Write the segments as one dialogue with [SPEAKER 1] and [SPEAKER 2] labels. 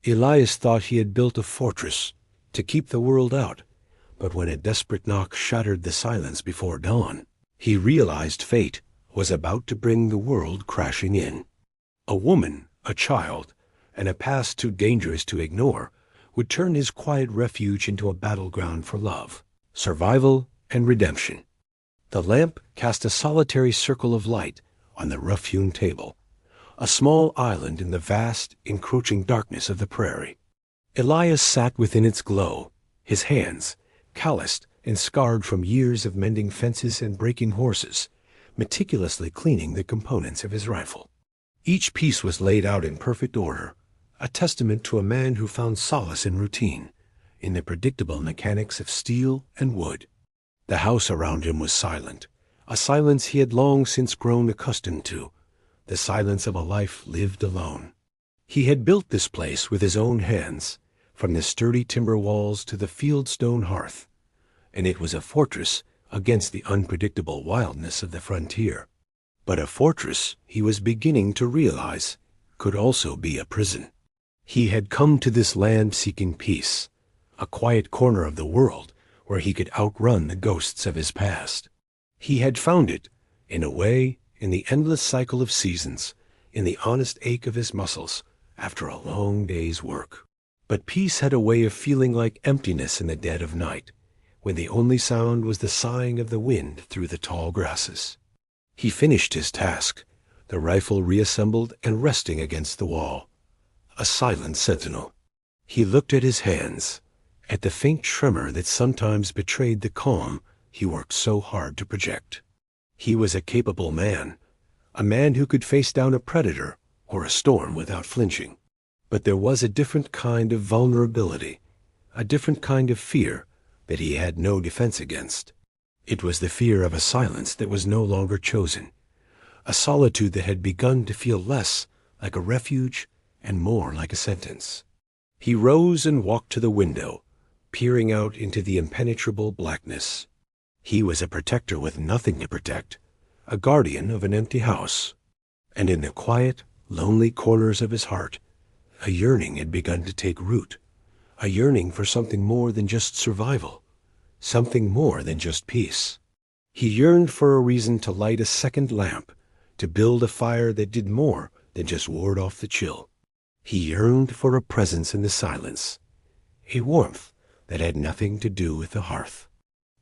[SPEAKER 1] Elias thought he had built a fortress to keep the world out, but when a desperate knock shattered the silence before dawn, he realized fate was about to bring the world crashing in. A woman, a child, and a past too dangerous to ignore would turn his quiet refuge into a battleground for love, survival, and redemption. The lamp cast a solitary circle of light on the rough-hewn table, a small island in the vast, encroaching darkness of the prairie. Elias sat within its glow, his hands, calloused and scarred from years of mending fences and breaking horses, meticulously cleaning the components of his rifle. Each piece was laid out in perfect order, a testament to a man who found solace in routine, in the predictable mechanics of steel and wood. The house around him was silent, a silence he had long since grown accustomed to, the silence of a life lived alone. He had built this place with his own hands, from the sturdy timber walls to the fieldstone hearth, and it was a fortress against the unpredictable wildness of the frontier. But a fortress, he was beginning to realize, could also be a prison. He had come to this land seeking peace, a quiet corner of the world where he could outrun the ghosts of his past. He had found it, in a way, in the endless cycle of seasons, in the honest ache of his muscles after a long day's work. But peace had a way of feeling like emptiness in the dead of night, when the only sound was the sighing of the wind through the tall grasses. He finished his task, the rifle reassembled and resting against the wall, a silent sentinel. He looked at his hands, at the faint tremor that sometimes betrayed the calm he worked so hard to project. He was a capable man, a man who could face down a predator or a storm without flinching. But there was a different kind of vulnerability, a different kind of fear that he had no defense against. It was the fear of a silence that was no longer chosen, a solitude that had begun to feel less like a refuge and more like a sentence. He rose and walked to the window, peering out into the impenetrable blackness. He was a protector with nothing to protect, a guardian of an empty house. And in the quiet, lonely corners of his heart, a yearning had begun to take root, a yearning for something more than just survival, something more than just peace. He yearned for a reason to light a second lamp, to build a fire that did more than just ward off the chill. He yearned for a presence in the silence, a warmth that had nothing to do with the hearth.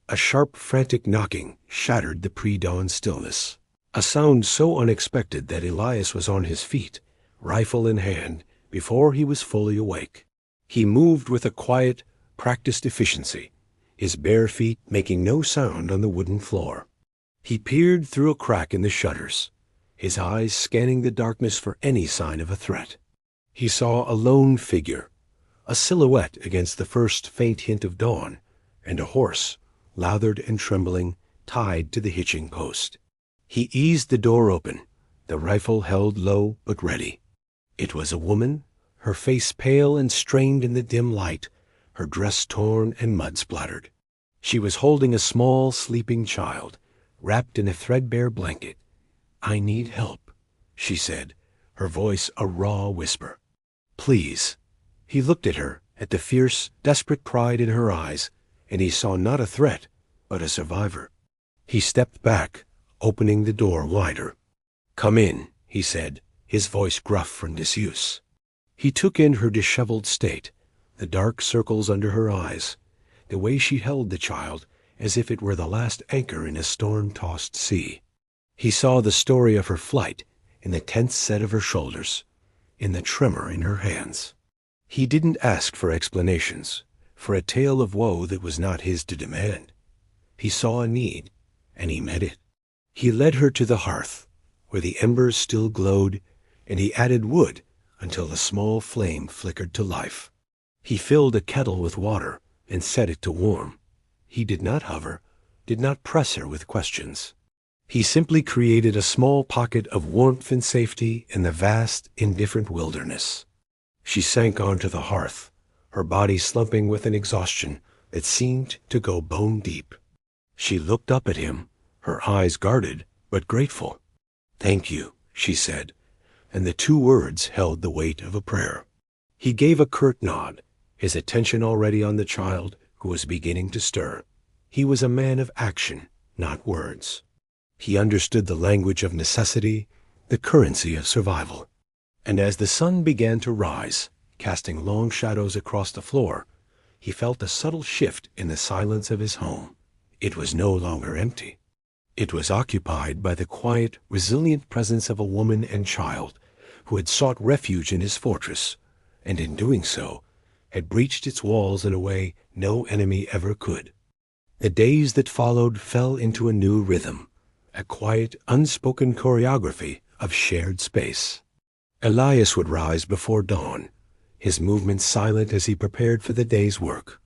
[SPEAKER 1] A sharp, frantic knocking shattered the pre-dawn stillness, a sound so unexpected that Elias was on his feet, rifle in hand, before he was fully awake. He moved with a quiet, practiced efficiency, his bare feet making no sound on the wooden floor. He peered through a crack in the shutters, his eyes scanning the darkness for any sign of a threat. He saw a lone figure, a silhouette against the first faint hint of dawn, and a horse, lathered and trembling, tied to the hitching post. He eased the door open, the rifle held low but ready. It was a woman, her face pale and strained in the dim light, her dress torn and mud-splattered. She was holding a small, sleeping child, wrapped in a threadbare blanket. "I need help," she said, her voice a raw whisper. "Please." He looked at her, at the fierce, desperate pride in her eyes, and he saw not a threat, but a survivor. He stepped back, opening the door wider. "Come in," he said, his voice gruff from disuse. He took in her disheveled state, the dark circles under her eyes, the way she held the child as if it were the last anchor in a storm-tossed sea. He saw the story of her flight in the tense set of her shoulders, in the tremor in her hands. He didn't ask for explanations, for a tale of woe that was not his to demand. He saw a need, and he met it. He led her to the hearth, where the embers still glowed, and he added wood until the small flame flickered to life. He filled a kettle with water and set it to warm. He did not hover, did not press her with questions. He simply created a small pocket of warmth and safety in the vast, indifferent wilderness. She sank onto the hearth, her body slumping with an exhaustion that seemed to go bone deep. She looked up at him, her eyes guarded but grateful. "Thank you," she said, and the two words held the weight of a prayer. He gave a curt nod, his attention already on the child who was beginning to stir. He was a man of action, not words. He understood the language of necessity, the currency of survival. And as the sun began to rise, casting long shadows across the floor, he felt a subtle shift in the silence of his home. It was no longer empty. It was occupied by the quiet, resilient presence of a woman and child who had sought refuge in his fortress, and in doing so, had breached its walls in a way no enemy ever could. The days that followed fell into a new rhythm, a quiet, unspoken choreography of shared space. Elias would rise before dawn, his movements silent as he prepared for the day's work.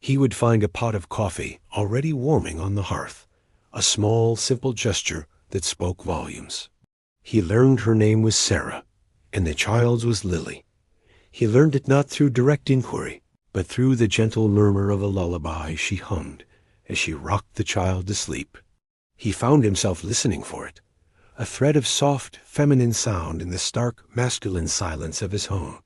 [SPEAKER 1] He would find a pot of coffee already warming on the hearth, a small, simple gesture that spoke volumes. He learned her name was Sarah, and the child's was Lily. He learned it not through direct inquiry, but through the gentle murmur of a lullaby she hummed as she rocked the child to sleep. He found himself listening for it, a thread of soft, feminine sound in the stark, masculine silence of his home.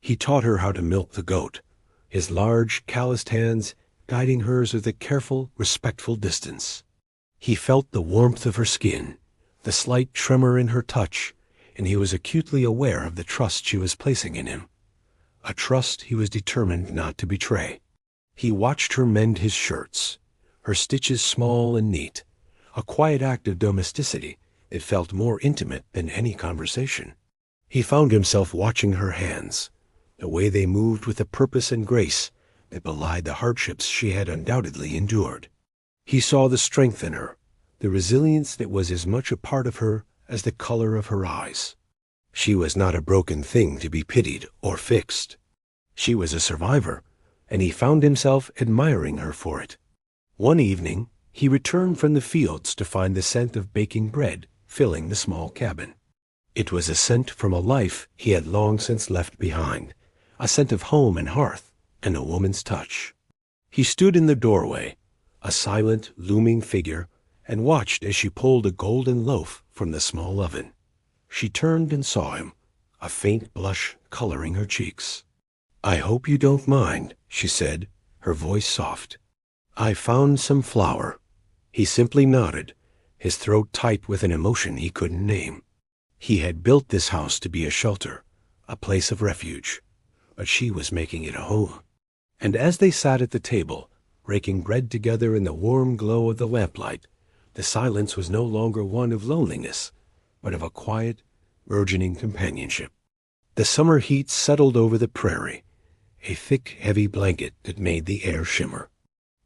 [SPEAKER 1] He taught her how to milk the goat, his large, calloused hands guiding hers with a careful, respectful distance. He felt the warmth of her skin, the slight tremor in her touch, and he was acutely aware of the trust she was placing in him, a trust he was determined not to betray. He watched her mend his shirts, her stitches small and neat, a quiet act of domesticity that felt more intimate than any conversation. He found himself watching her hands, the way they moved with a purpose and grace that belied the hardships she had undoubtedly endured. He saw the strength in her, the resilience that was as much a part of her as the color of her eyes. She was not a broken thing to be pitied or fixed. She was a survivor, and he found himself admiring her for it. One evening, he returned from the fields to find the scent of baking bread filling the small cabin. It was a scent from a life he had long since left behind, a scent of home and hearth and a woman's touch. He stood in the doorway, a silent, looming figure, and watched as she pulled a golden loaf from the small oven. She turned and saw him, a faint blush coloring her cheeks. "I hope you don't mind," she said, her voice soft. "I found some flour." He simply nodded, his throat tight with an emotion he couldn't name. He had built this house to be a shelter, a place of refuge, but she was making it a home. And as they sat at the table, raking bread together in the warm glow of the lamplight, the silence was no longer one of loneliness, but of a quiet, burgeoning companionship. The summer heat settled over the prairie, a thick, heavy blanket that made the air shimmer.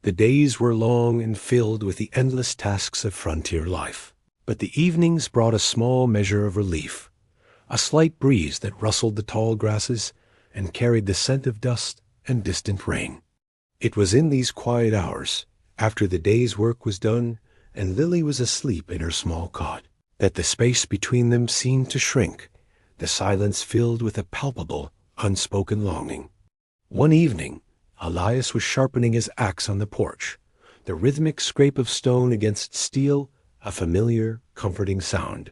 [SPEAKER 1] The days were long and filled with the endless tasks of frontier life, but the evenings brought a small measure of relief, a slight breeze that rustled the tall grasses and carried the scent of dust and distant rain. It was in these quiet hours, after the day's work was done and Lily was asleep in her small cot, that the space between them seemed to shrink, the silence filled with a palpable, unspoken longing. One evening, Elias was sharpening his axe on the porch, the rhythmic scrape of stone against steel, a familiar, comforting sound.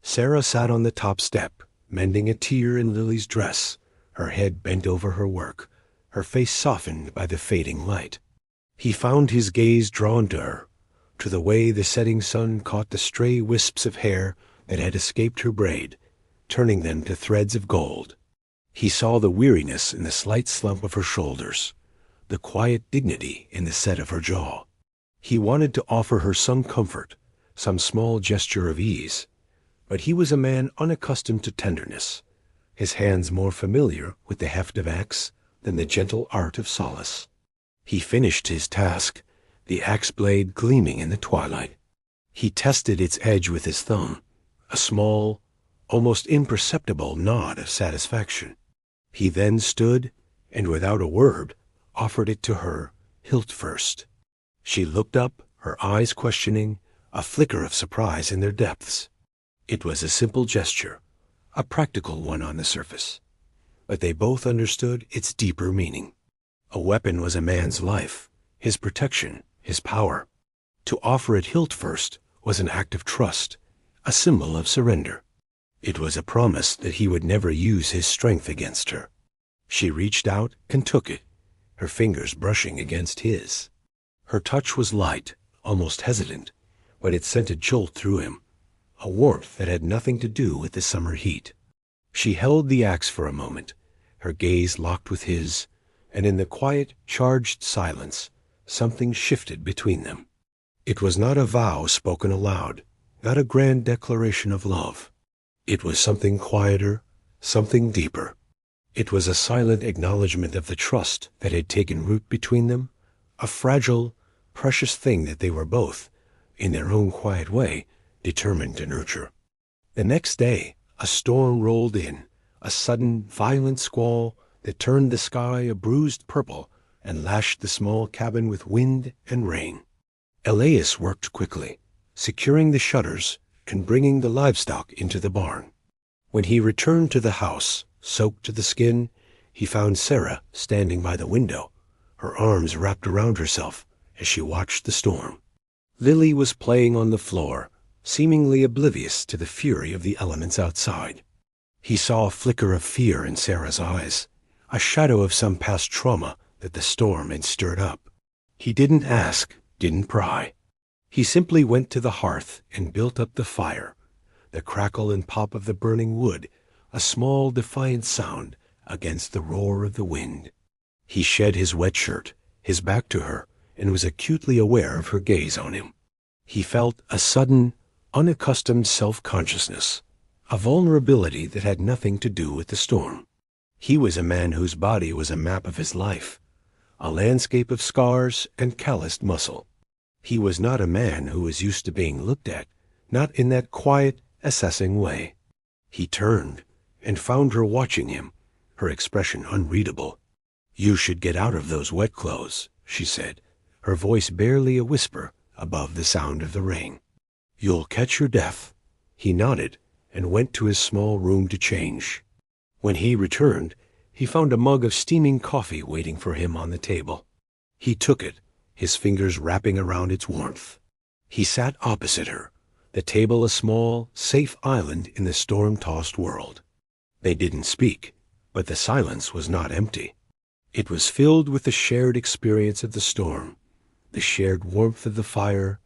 [SPEAKER 1] Sarah sat on the top step, mending a tear in Lily's dress, her head bent over her work, her face softened by the fading light. He found his gaze drawn to her, to the way the setting sun caught the stray wisps of hair that had escaped her braid, turning them to threads of gold. He saw the weariness in the slight slump of her shoulders, the quiet dignity in the set of her jaw. He wanted to offer her some comfort, some small gesture of ease, but he was a man unaccustomed to tenderness, his hands more familiar with the heft of axe than the gentle art of solace. He finished his task, the axe blade gleaming in the twilight. He tested its edge with his thumb, a small, almost imperceptible nod of satisfaction. He then stood, and without a word, offered it to her, hilt first. She looked up, her eyes questioning, a flicker of surprise in their depths. It was a simple gesture, a practical one on the surface, but they both understood its deeper meaning. A weapon was a man's life, his protection, his power. To offer it hilt first was an act of trust, a symbol of surrender. It was a promise that he would never use his strength against her. She reached out and took it, her fingers brushing against his. Her touch was light, almost hesitant, but it sent a jolt through him, a warmth that had nothing to do with the summer heat. She held the axe for a moment, her gaze locked with his, and in the quiet, charged silence, something shifted between them. It was not a vow spoken aloud, not a grand declaration of love. It was something quieter, something deeper. It was a silent acknowledgment of the trust that had taken root between them, a fragile, precious thing that they were both, in their own quiet way, determined to nurture. The next day, a storm rolled in, a sudden, violent squall that turned the sky a bruised purple and lashed the small cabin with wind and rain. Elias worked quickly, securing the shutters and bringing the livestock into the barn. When he returned to the house, soaked to the skin, he found Sarah standing by the window, her arms wrapped around herself as she watched the storm. Lily was playing on the floor, seemingly oblivious to the fury of the elements outside. He saw a flicker of fear in Sarah's eyes, a shadow of some past trauma that the storm had stirred up. He didn't ask, didn't pry. He simply went to the hearth and built up the fire, the crackle and pop of the burning wood, a small defiant sound against the roar of the wind. He shed his wet shirt, his back to her, and was acutely aware of her gaze on him. He felt a sudden, unaccustomed self-consciousness, a vulnerability that had nothing to do with the storm. He was a man whose body was a map of his life, a landscape of scars and calloused muscle. He was not a man who was used to being looked at, not in that quiet, assessing way. He turned and found her watching him, her expression unreadable. "You should get out of those wet clothes," she said, her voice barely a whisper above the sound of the rain. "You'll catch your death." He nodded and went to his small room to change. When he returned, he found a mug of steaming coffee waiting for him on the table. He took it, his fingers wrapping around its warmth. He sat opposite her, the table a small, safe island in the storm-tossed world. They didn't speak, but the silence was not empty. It was filled with the shared experience of the storm, the shared warmth of the fire,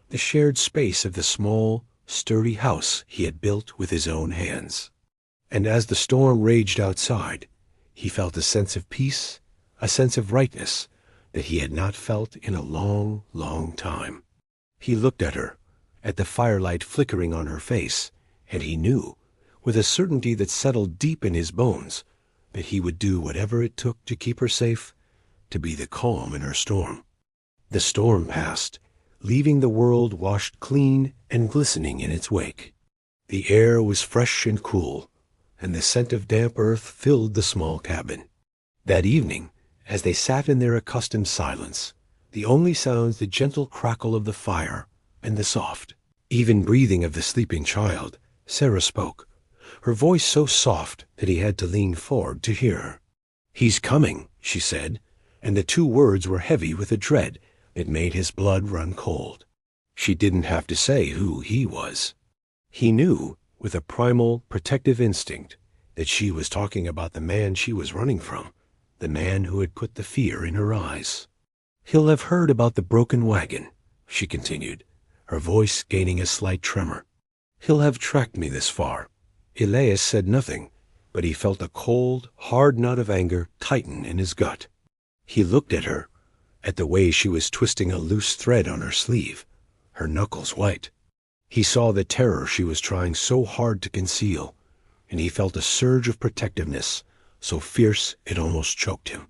[SPEAKER 1] the shared space of the small, sturdy house he had built with his own hands. And as the storm raged outside, he felt a sense of peace, a sense of rightness that he had not felt in a long, long time. He looked at her, at the firelight flickering on her face, and he knew, with a certainty that settled deep in his bones, that he would do whatever it took to keep her safe, to be the calm in her storm. The storm passed, leaving the world washed clean and glistening in its wake. The air was fresh and cool, and the scent of damp earth filled the small cabin. That evening, as they sat in their accustomed silence, the only sounds the gentle crackle of the fire and the soft, even breathing of the sleeping child, Sarah spoke, her voice so soft that he had to lean forward to hear her. "He's coming," she said, and the two words were heavy with a dread that made his blood run cold. She didn't have to say who he was. He knew, with a primal, protective instinct, that she was talking about the man she was running from, the man who had put the fear in her eyes. "He'll have heard about the broken wagon," she continued, her voice gaining a slight tremor. "He'll have tracked me this far." Elias said nothing, but he felt a cold, hard knot of anger tighten in his gut. He looked at her, at the way she was twisting a loose thread on her sleeve, her knuckles white. He saw the terror she was trying so hard to conceal, and he felt a surge of protectiveness, so fierce it almost choked him.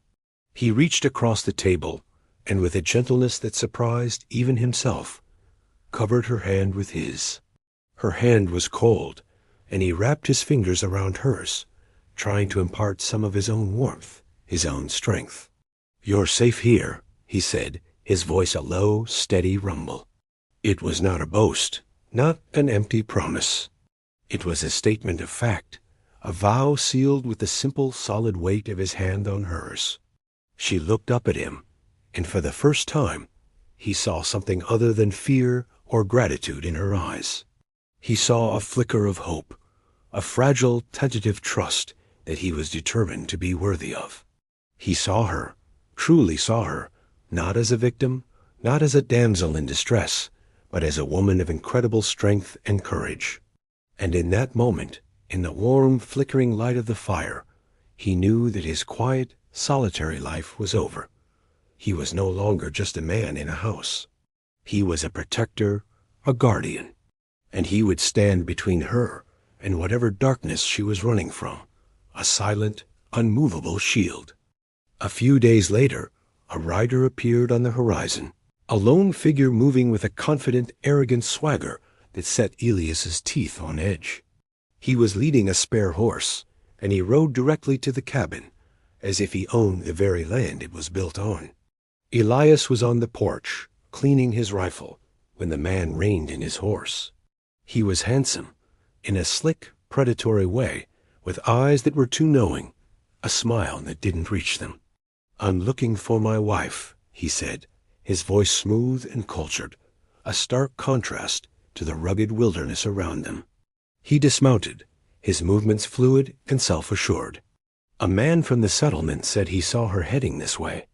[SPEAKER 1] He reached across the table, and with a gentleness that surprised even himself, covered her hand with his. Her hand was cold, and he wrapped his fingers around hers, trying to impart some of his own warmth, his own strength. "You're safe here," he said, his voice a low, steady rumble. It was not a boast, not an empty promise. It was a statement of fact, a vow sealed with the simple, solid weight of his hand on hers. She looked up at him, and for the first time, he saw something other than fear or gratitude in her eyes. He saw a flicker of hope, a fragile, tentative trust that he was determined to be worthy of. He saw her, truly saw her, not as a victim, not as a damsel in distress, but as a woman of incredible strength and courage. And in that moment, in the warm, flickering light of the fire, he knew that his quiet, solitary life was over. He was no longer just a man in a house. He was a protector, a guardian, and he would stand between her and whatever darkness she was running from, a silent, unmovable shield. A few days later, a rider appeared on the horizon, a lone figure moving with a confident, arrogant swagger that set Elias's teeth on edge. He was leading a spare horse, and he rode directly to the cabin, as if he owned the very land it was built on. Elias was on the porch, cleaning his rifle, when the man reined in his horse. He was handsome, in a slick, predatory way, with eyes that were too knowing, a smile that didn't reach them. "I'm looking for my wife," he said, his voice smooth and cultured, a stark contrast to the rugged wilderness around them. He dismounted, his movements fluid and self-assured. A man from the settlement said he saw her heading this way.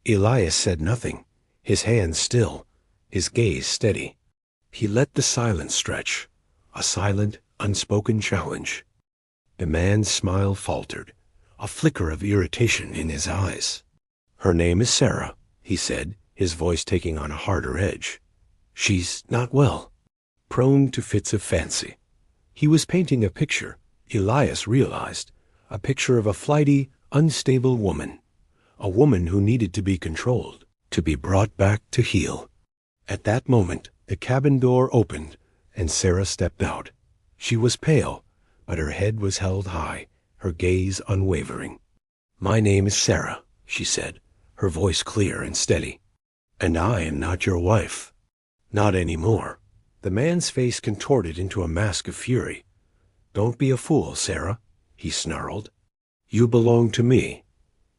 [SPEAKER 1] Elias said nothing, his hands still, his gaze steady. He let the silence stretch, a silent, unspoken challenge. The man's smile faltered, a flicker of irritation in his eyes. "Her name is Sarah," he said, his voice taking on a harder edge. "She's not well, prone to fits of fancy." He was painting a picture, Elias realized, a picture of a flighty, unstable woman, a woman who needed to be controlled, to be brought back to heal. At that moment, the cabin door opened, and Sarah stepped out. She was pale, but her head was held high, her gaze unwavering. "My name is Sarah," she said, her voice clear and steady. "And I am not your wife." "Not anymore." The man's face contorted into a mask of fury. "Don't be a fool, Sarah," he snarled. "You belong to me."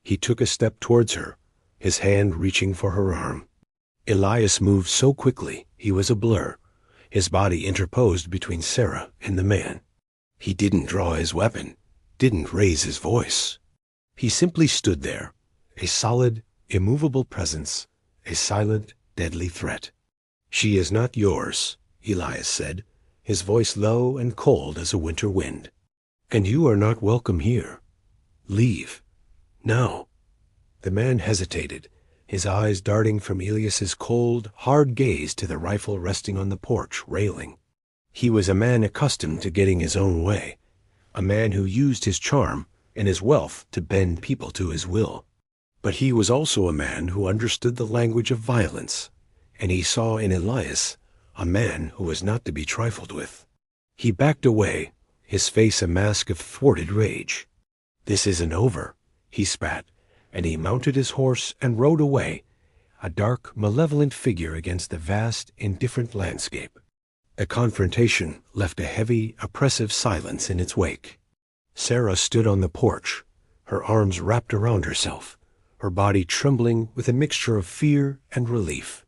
[SPEAKER 1] He took a step towards her, his hand reaching for her arm. Elias moved so quickly he was a blur, his body interposed between Sarah and the man. He didn't draw his weapon, didn't raise his voice. He simply stood there, a solid, immovable presence, a silent, deadly threat. "She is not yours," Elias said, his voice low and cold as a winter wind. "And you are not welcome here. Leave. Now." The man hesitated, his eyes darting from Elias's cold, hard gaze to the rifle resting on the porch railing. He was a man accustomed to getting his own way, a man who used his charm and his wealth to bend people to his will. But he was also a man who understood the language of violence, and he saw in Elias a man who was not to be trifled with. He backed away, his face a mask of thwarted rage. "This isn't over," he spat, and he mounted his horse and rode away, a dark, malevolent figure against the vast, indifferent landscape. The confrontation left a heavy, oppressive silence in its wake. Sarah stood on the porch, her arms wrapped around herself, her body trembling with a mixture of fear and relief.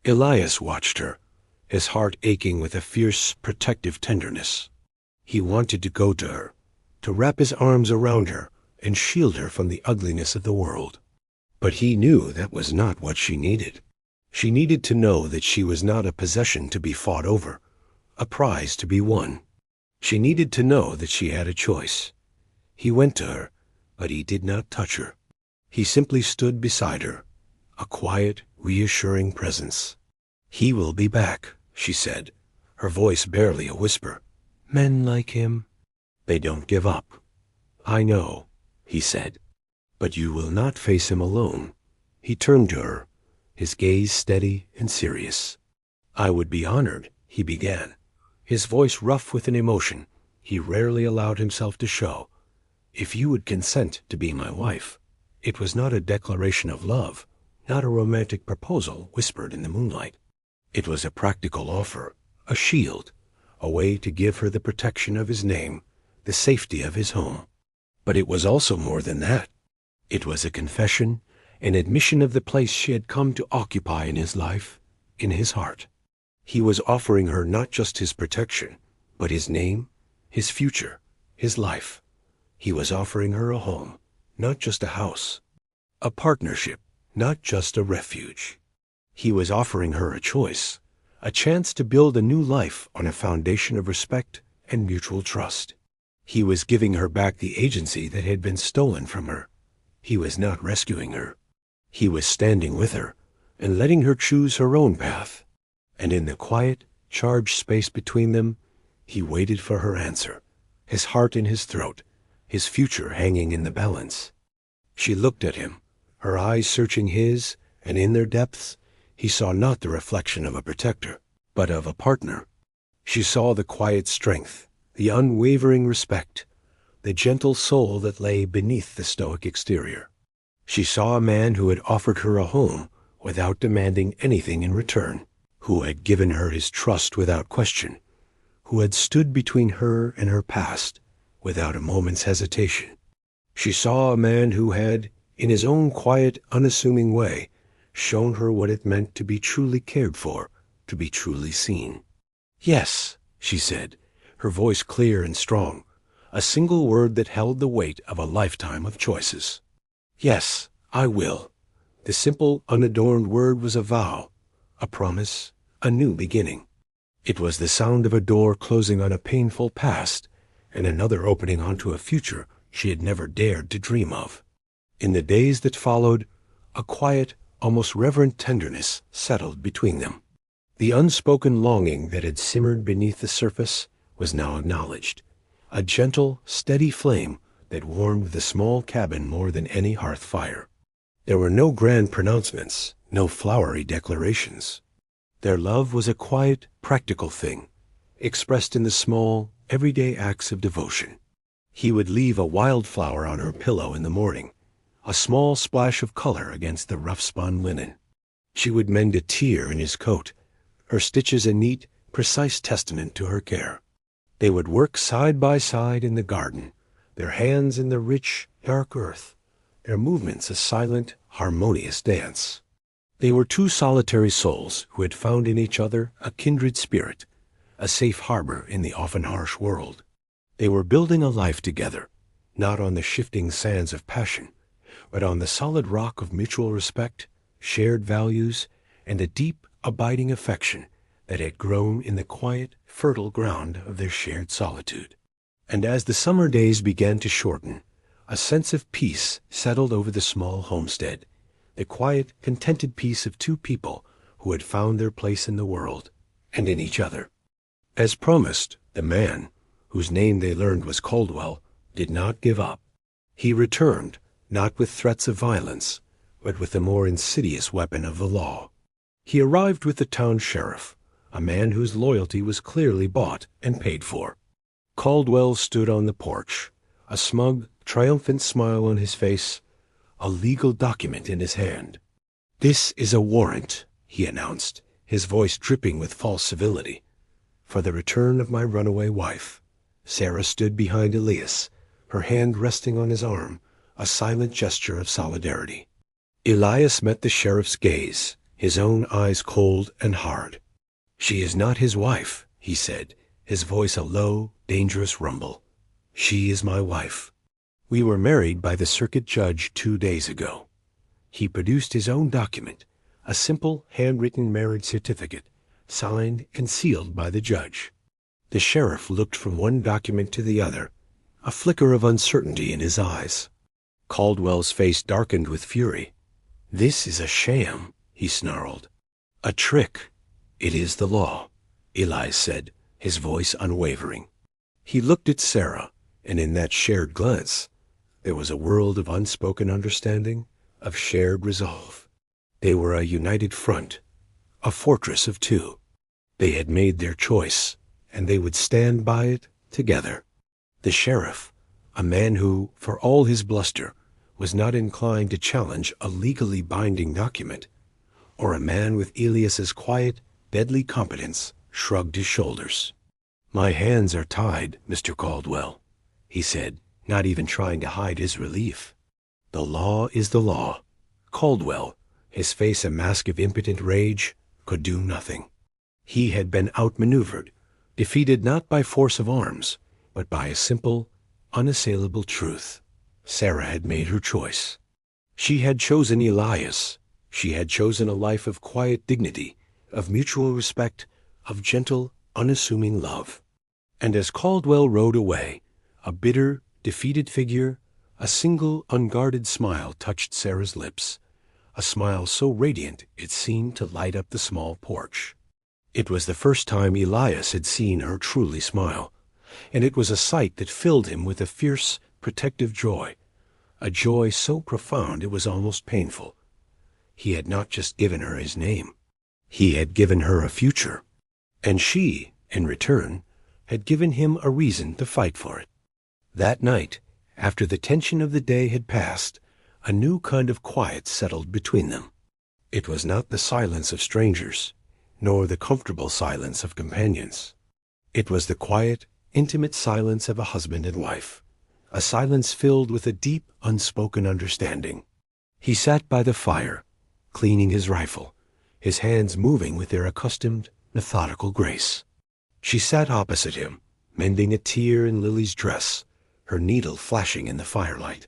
[SPEAKER 1] Elias watched her, his heart aching with a fierce, protective tenderness. He wanted to go to her, to wrap his arms around her and shield her from the ugliness of the world. But he knew that was not what she needed. She needed to know that she was not a possession to be fought over, a prize to be won. She needed to know that she had a choice. He went to her, but he did not touch her. He simply stood beside her, a quiet, reassuring presence. "He will be back," she said, her voice barely a whisper. "Men like him, they don't give up." "I know," he said, "but you will not face him alone." He turned to her, his gaze steady and serious. "I would be honored," he began, his voice rough with an emotion he rarely allowed himself to show, "if you would consent to be my wife." It was not a declaration of love, not a romantic proposal whispered in the moonlight. It was a practical offer, a shield, a way to give her the protection of his name, the safety of his home. But it was also more than that. It was a confession, an admission of the place she had come to occupy in his life, in his heart. He was offering her not just his protection, but his name, his future, his life. He was offering her a home, not just a house. A partnership, not just a refuge. He was offering her a choice, a chance to build a new life on a foundation of respect and mutual trust. He was giving her back the agency that had been stolen from her. He was not rescuing her. He was standing with her and letting her choose her own path. And in the quiet, charged space between them, he waited for her answer, his heart in his throat, his future hanging in the balance. She looked at him, her eyes searching his, and in their depths, he saw not the reflection of a protector, but of a partner. She saw the quiet strength, the unwavering respect, the gentle soul that lay beneath the stoic exterior. She saw a man who had offered her a home without demanding anything in return, who had given her his trust without question, who had stood between her and her past without a moment's hesitation. She saw a man who had, in his own quiet, unassuming way, shown her what it meant to be truly cared for, to be truly seen. "Yes," she said, her voice clear and strong, a single word that held the weight of a lifetime of choices. "Yes, I will." The simple, unadorned word was a vow, a promise, a new beginning. It was the sound of a door closing on a painful past and another opening onto a future she had never dared to dream of. In the days that followed, a quiet, almost reverent tenderness settled between them. The unspoken longing that had simmered beneath the surface was now acknowledged, a gentle, steady flame that warmed the small cabin more than any hearth fire. There were no grand pronouncements, no flowery declarations. Their love was a quiet, practical thing, expressed in the small, everyday acts of devotion. He would leave a wildflower on her pillow in the morning, a small splash of color against the rough-spun linen. She would mend a tear in his coat, her stitches a neat, precise testament to her care. They would work side by side in the garden, their hands in the rich, dark earth, their movements a silent, harmonious dance. They were two solitary souls who had found in each other a kindred spirit, a safe harbor in the often harsh world. They were building a life together, not on the shifting sands of passion, but on the solid rock of mutual respect, shared values, and a deep, abiding affection that had grown in the quiet, fertile ground of their shared solitude. And as the summer days began to shorten, a sense of peace settled over the small homestead, the quiet, contented peace of two people who had found their place in the world and in each other. As promised, the man, whose name they learned was Caldwell, did not give up. He returned, not with threats of violence, but with the more insidious weapon of the law. He arrived with the town sheriff, a man whose loyalty was clearly bought and paid for. Caldwell stood on the porch, a smug, triumphant smile on his face, a legal document in his hand. "This is a warrant," he announced, his voice dripping with false civility, "for the return of my runaway wife." Sarah stood behind Elias, her hand resting on his arm, a silent gesture of solidarity. Elias met the sheriff's gaze, his own eyes cold and hard. "She is not his wife," he said, his voice a low, dangerous rumble. "She is my wife. We were married by the circuit judge 2 days ago." He produced his own document, a simple, handwritten marriage certificate, signed and sealed by the judge. The sheriff looked from one document to the other, a flicker of uncertainty in his eyes. Caldwell's face darkened with fury. "This is a sham," he snarled. "A trick." "It is the law," Elias said, his voice unwavering. He looked at Sarah, and in that shared glance, there was a world of unspoken understanding, of shared resolve. They were a united front, a fortress of two. They had made their choice, and they would stand by it together. The sheriff, a man who, for all his bluster, was not inclined to challenge a legally binding document, or a man with Elias's quiet, deadly competence, shrugged his shoulders. "My hands are tied, Mr. Caldwell," he said, not even trying to hide his relief. "The law is the law." Caldwell, his face a mask of impotent rage, could do nothing. He had been outmaneuvered, defeated not by force of arms, but by a simple, unassailable truth. Sarah had made her choice. She had chosen Elias. She had chosen a life of quiet dignity, of mutual respect, of gentle, unassuming love. And as Caldwell rode away, a bitter, defeated figure, a single unguarded smile touched Sarah's lips, a smile so radiant it seemed to light up the small porch. It was the first time Elias had seen her truly smile, and it was a sight that filled him with a fierce, protective joy, a joy so profound it was almost painful. He had not just given her his name. He had given her a future, and she, in return, had given him a reason to fight for it. That night, after the tension of the day had passed, a new kind of quiet settled between them. It was not the silence of strangers, nor the comfortable silence of companions. It was the quiet, intimate silence of a husband and wife, a silence filled with a deep, unspoken understanding. He sat by the fire, cleaning his rifle, his hands moving with their accustomed, methodical grace. She sat opposite him, mending a tear in Lily's dress, her needle flashing in the firelight.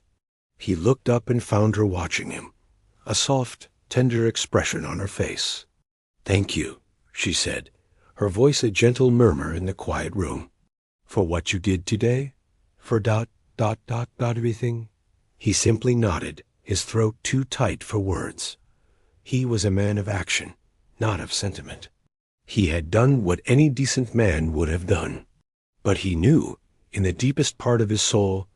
[SPEAKER 1] He looked up and found her watching him, a soft, tender expression on her face. "Thank you," she said, her voice a gentle murmur in the quiet room. "For what you did today? For everything?" He simply nodded, his throat too tight for words. He was a man of action, not of sentiment. He had done what any decent man would have done. But he knew, in the deepest part of his soul,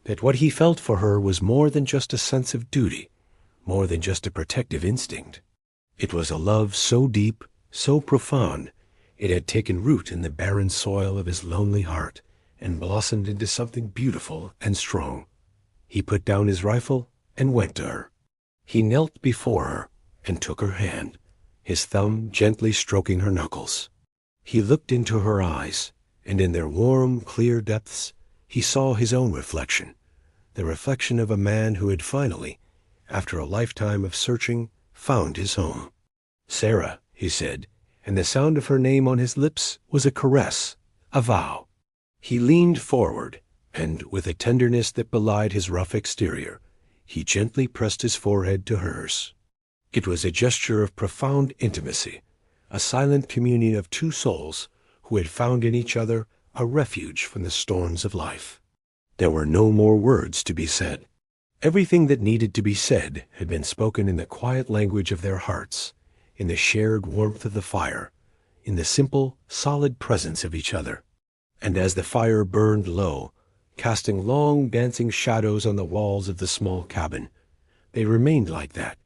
[SPEAKER 1] that what he felt for her was more than just a sense of duty, more than just a protective instinct. It was a love so deep, so profound, it had taken root in the barren soil of his lonely heart and blossomed into something beautiful and strong. He put down his rifle and went to her. He knelt before her and took her hand, his thumb gently stroking her knuckles. He looked into her eyes, and in their warm, clear depths he saw his own reflection, the reflection of a man who had finally, after a lifetime of searching, found his home. "Sarah," he said, and the sound of her name on his lips was a caress, a vow. He leaned forward, and, with a tenderness that belied his rough exterior, he gently pressed his forehead to hers. It was a gesture of profound intimacy, a silent communion of two souls who had found in each other a refuge from the storms of life. There were no more words to be said. Everything that needed to be said had been spoken in the quiet language of their hearts, in the shared warmth of the fire, in the simple, solid presence of each other. And as the fire burned low, casting long dancing shadows on the walls of the small cabin, they remained like that,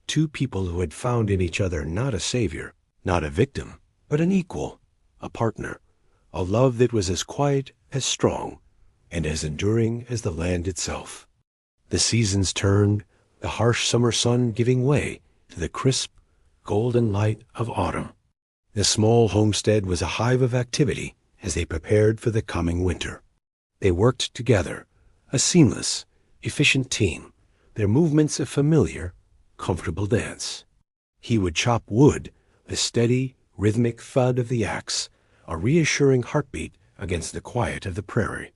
[SPEAKER 1] two people who had found in each other not a savior, not a victim, but an equal, a partner, a love that was as quiet, as strong, and as enduring as the land itself. The seasons turned, the harsh summer sun giving way to the crisp, golden light of autumn. The small homestead was a hive of activity as they prepared for the coming winter. They worked together, a seamless, efficient team, their movements a familiar, comfortable dance. He would chop wood, the steady, rhythmic thud of the axe, a reassuring heartbeat against the quiet of the prairie.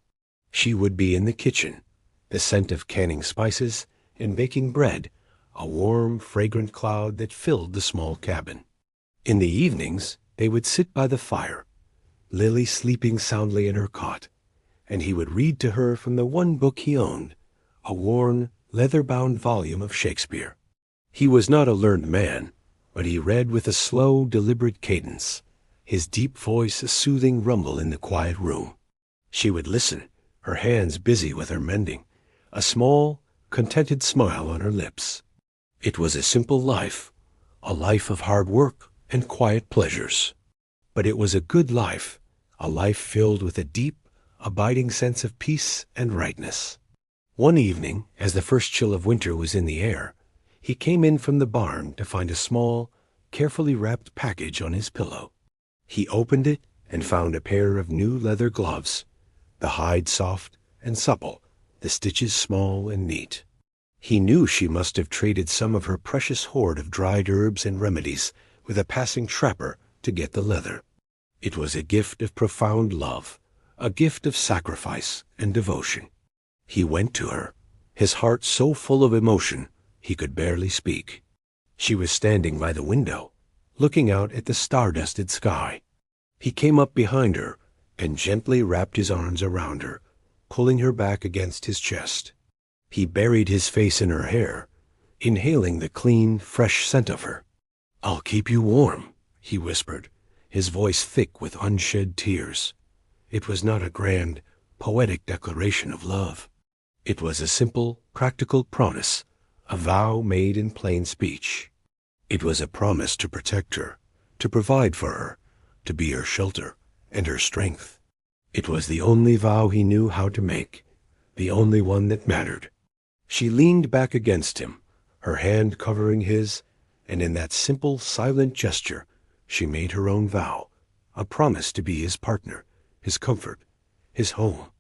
[SPEAKER 1] She would be in the kitchen, the scent of canning spices and baking bread, a warm, fragrant cloud that filled the small cabin. In the evenings, they would sit by the fire, Lily sleeping soundly in her cot, and he would read to her from the one book he owned, a worn, leather-bound volume of Shakespeare. He was not a learned man, but he read with a slow, deliberate cadence, his deep voice a soothing rumble in the quiet room. She would listen, her hands busy with her mending, a small, contented smile on her lips. It was a simple life, a life of hard work and quiet pleasures. But it was a good life, a life filled with a deep, abiding sense of peace and rightness. One evening, as the first chill of winter was in the air, he came in from the barn to find a small, carefully wrapped package on his pillow. He opened it and found a pair of new leather gloves, the hide soft and supple, the stitches small and neat. He knew she must have traded some of her precious hoard of dried herbs and remedies with a passing trapper to get the leather. It was a gift of profound love, a gift of sacrifice and devotion. He went to her, his heart so full of emotion he could barely speak. She was standing by the window, looking out at the star-dusted sky. He came up behind her and gently wrapped his arms around her, pulling her back against his chest. He buried his face in her hair, inhaling the clean, fresh scent of her. "I'll keep you warm," he whispered, his voice thick with unshed tears. It was not a grand, poetic declaration of love. It was a simple, practical promise, a vow made in plain speech. It was a promise to protect her, to provide for her, to be her shelter and her strength. It was the only vow he knew how to make, the only one that mattered. She leaned back against him, her hand covering his, and in that simple, silent gesture she made her own vow, a promise to be his partner, his comfort, his home.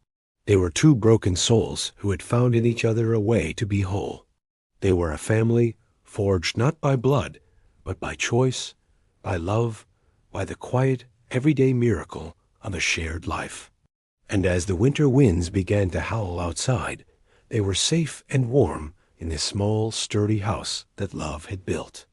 [SPEAKER 1] They were two broken souls who had found in each other a way to be whole. They were a family forged not by blood, but by choice, by love, by the quiet, everyday miracle of a shared life. And as the winter winds began to howl outside, they were safe and warm in this small, sturdy house that love had built.